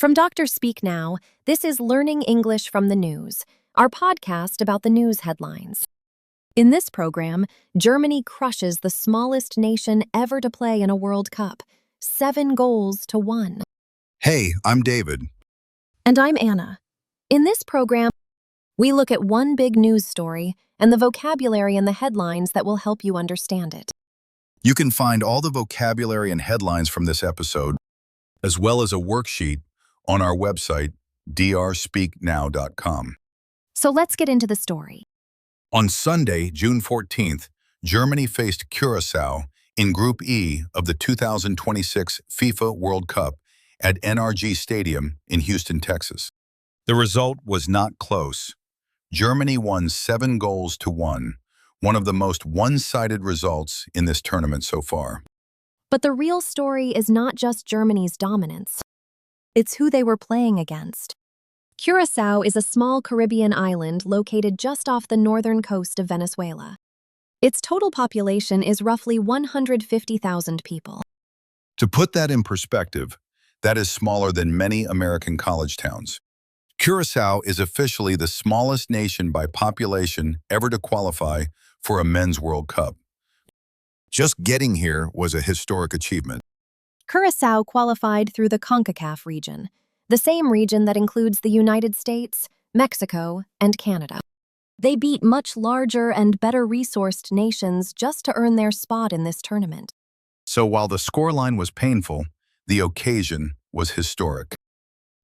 From Dr. Speak Now, this is Learning English from the News, our podcast about the news headlines. In this program, Germany crushes the smallest nation ever to play in a World Cup, 7-1. Hey, I'm David. And I'm Anna. In this program, we look at one big news story and the vocabulary and the headlines that will help you understand it. You can find all the vocabulary and headlines from this episode, as well as a worksheet, on our website, drspeaknow.com. So let's get into the story. On Sunday, June 14th, Germany faced Curaçao in Group E of the 2026 FIFA World Cup at NRG Stadium in Houston, Texas. The result was not close. Germany won 7-1, one of the most one-sided results in this tournament so far. But the real story is not just Germany's dominance. It's who they were playing against. Curaçao is a small Caribbean island located just off the northern coast of Venezuela. Its total population is roughly 150,000 people. To put that in perspective, that is smaller than many American college towns. Curaçao is officially the smallest nation by population ever to qualify for a men's World Cup. Just getting here was a historic achievement. Curaçao qualified through the CONCACAF region, the same region that includes the United States, Mexico, and Canada. They beat much larger and better resourced nations just to earn their spot in this tournament. So while the scoreline was painful, the occasion was historic.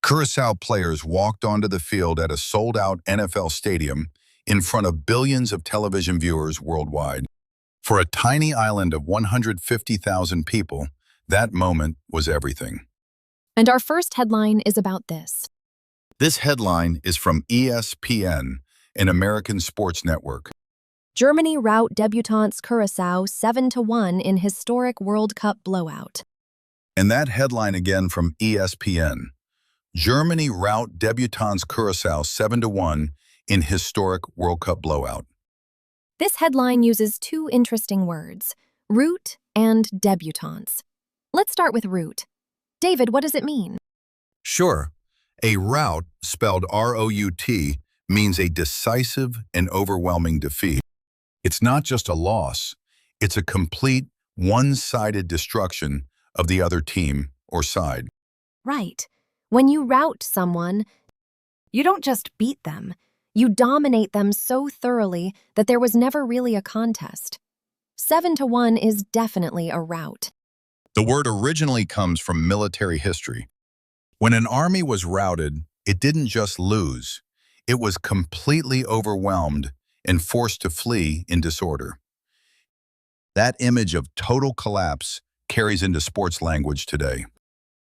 Curaçao players walked onto the field at a sold-out NFL stadium in front of billions of television viewers worldwide. For a tiny island of 150,000 people, that moment was everything. And our first headline is about this. This headline is from ESPN, an American sports network. Germany rout debutants Curaçao 7-1 in historic World Cup blowout. And that headline again from ESPN. Germany rout debutants Curaçao 7-1 in historic World Cup blowout. This headline uses two interesting words, rout and debutants. Let's start with rout. David, what does it mean? Sure. A rout, spelled R-O-U-T, means a decisive and overwhelming defeat. It's not just a loss, it's a complete, one-sided destruction of the other team or side. Right. When you rout someone, you don't just beat them. You dominate them so thoroughly that there was never really a contest. 7-1 is definitely a rout. The word originally comes from military history. When an army was routed, it didn't just lose. It was completely overwhelmed and forced to flee in disorder. That image of total collapse carries into sports language today.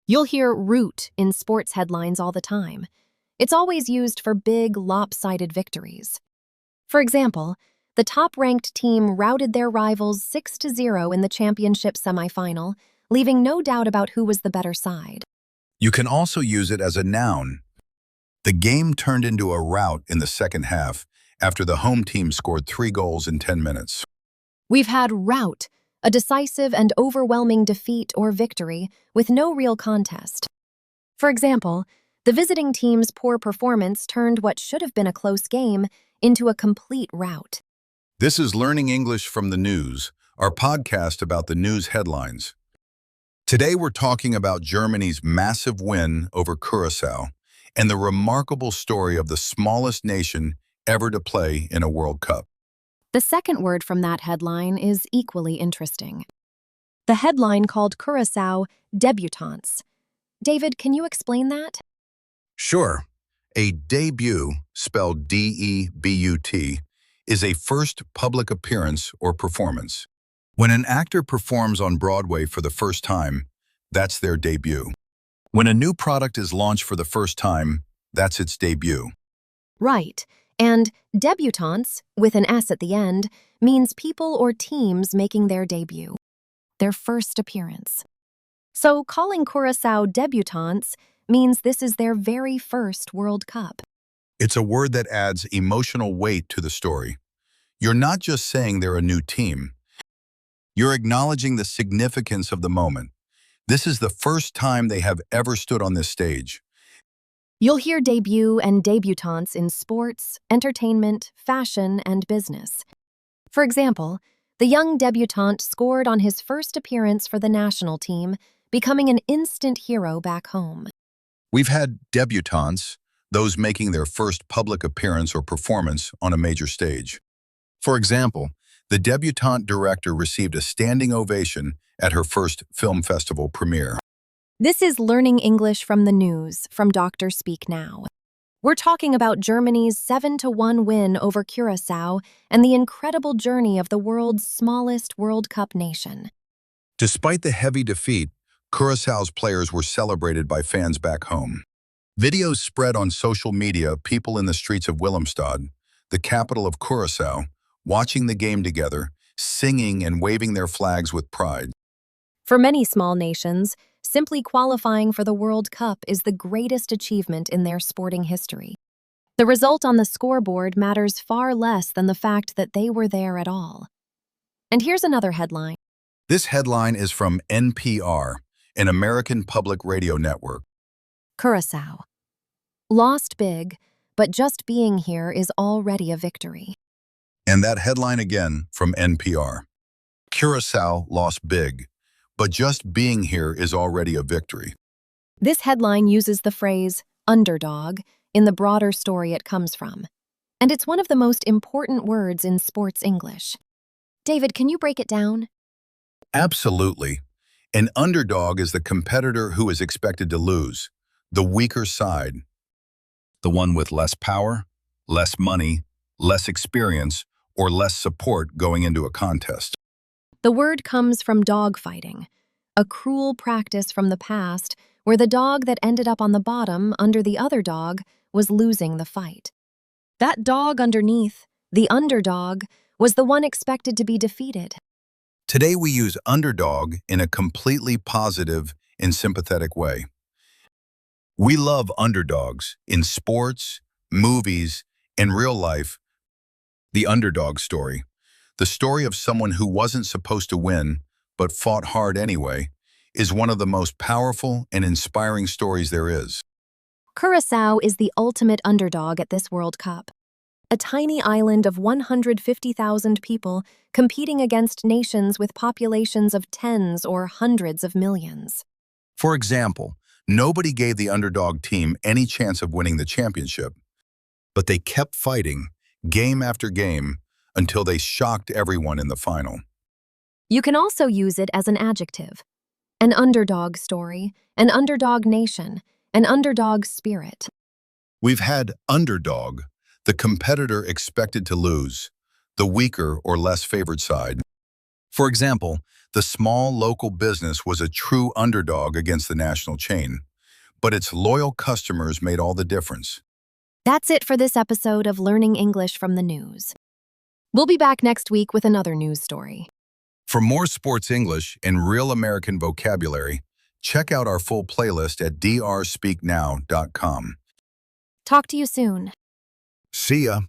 You'll hear rout in sports headlines all the time. It's always used for big, lopsided victories. For example, the top-ranked team routed their rivals 6-0 in the championship semifinal, leaving no doubt about who was the better side. You can also use it as a noun. The game turned into a rout in the second half after the home team scored 3 goals in 10 minutes. We've had rout, a decisive and overwhelming defeat or victory with no real contest. For example, the visiting team's poor performance turned what should have been a close game into a complete rout. This is Learning English from the News, our podcast about the news headlines. Today we're talking about Germany's massive win over Curaçao and the remarkable story of the smallest nation ever to play in a World Cup. The second word from that headline is equally interesting. The headline called Curaçao debutants. David, can you explain that? Sure. A debut, spelled D-E-B-U-T, is a first public appearance or performance. When an actor performs on Broadway for the first time, that's their debut. When a new product is launched for the first time, that's its debut. Right. And debutants, with an S at the end, means people or teams making their debut, their first appearance. So calling Curaçao debutants means this is their very first World Cup. It's a word that adds emotional weight to the story. You're not just saying they're a new team. You're acknowledging the significance of the moment. This is the first time they have ever stood on this stage, You'll hear debut and debutantes in sports, entertainment, fashion, and business. For example, the young debutante scored on his first appearance for the national team, becoming an instant hero back home. We've had debutantes, those making their first public appearance or performance on a major stage. For example, the debutante director received a standing ovation at her first film festival premiere. This is Learning English from the News from Dr. Speak Now. We're talking about Germany's 7-1 win over Curaçao and the incredible journey of the world's smallest World Cup nation. Despite the heavy defeat, Curaçao's players were celebrated by fans back home. Videos spread on social media of people in the streets of Willemstad, the capital of Curaçao, watching the game together, singing and waving their flags with pride. For many small nations, simply qualifying for the World Cup is the greatest achievement in their sporting history. The result on the scoreboard matters far less than the fact that they were there at all. And here's another headline. This headline is from NPR, an American public radio network. Curaçao. Lost big, but just being here is already a victory. And that headline again from NPR. Curaçao lost big, but just being here is already a victory. This headline uses the phrase underdog in the broader story it comes from, and it's one of the most important words in sports English. David, can you break it down? Absolutely. An underdog is the competitor who is expected to lose, the weaker side, the one with less power, less money, less experience, or less support going into a contest. The word comes from dogfighting, a cruel practice from the past where the dog that ended up on the bottom under the other dog was losing the fight. That dog underneath, the underdog, was the one expected to be defeated. Today we use underdog in a completely positive and sympathetic way. We love underdogs in sports, movies, and real life. The underdog story, the story of someone who wasn't supposed to win but fought hard anyway, is one of the most powerful and inspiring stories there is. Curaçao is the ultimate underdog at this World Cup. A tiny island of 150,000 people competing against nations with populations of tens or hundreds of millions. For example, nobody gave the underdog team any chance of winning the championship, but they kept fighting, game after game, until they shocked everyone in the final. You can also use it as an adjective. An underdog story, an underdog nation, an underdog spirit. We've had underdog, the competitor expected to lose, the weaker or less favored side. For example, the small local business was a true underdog against the national chain, but its loyal customers made all the difference. That's it for this episode of Learning English from the News. We'll be back next week with another news story. For more sports English and real American vocabulary, check out our full playlist at drspeaknow.com. Talk to you soon. See ya!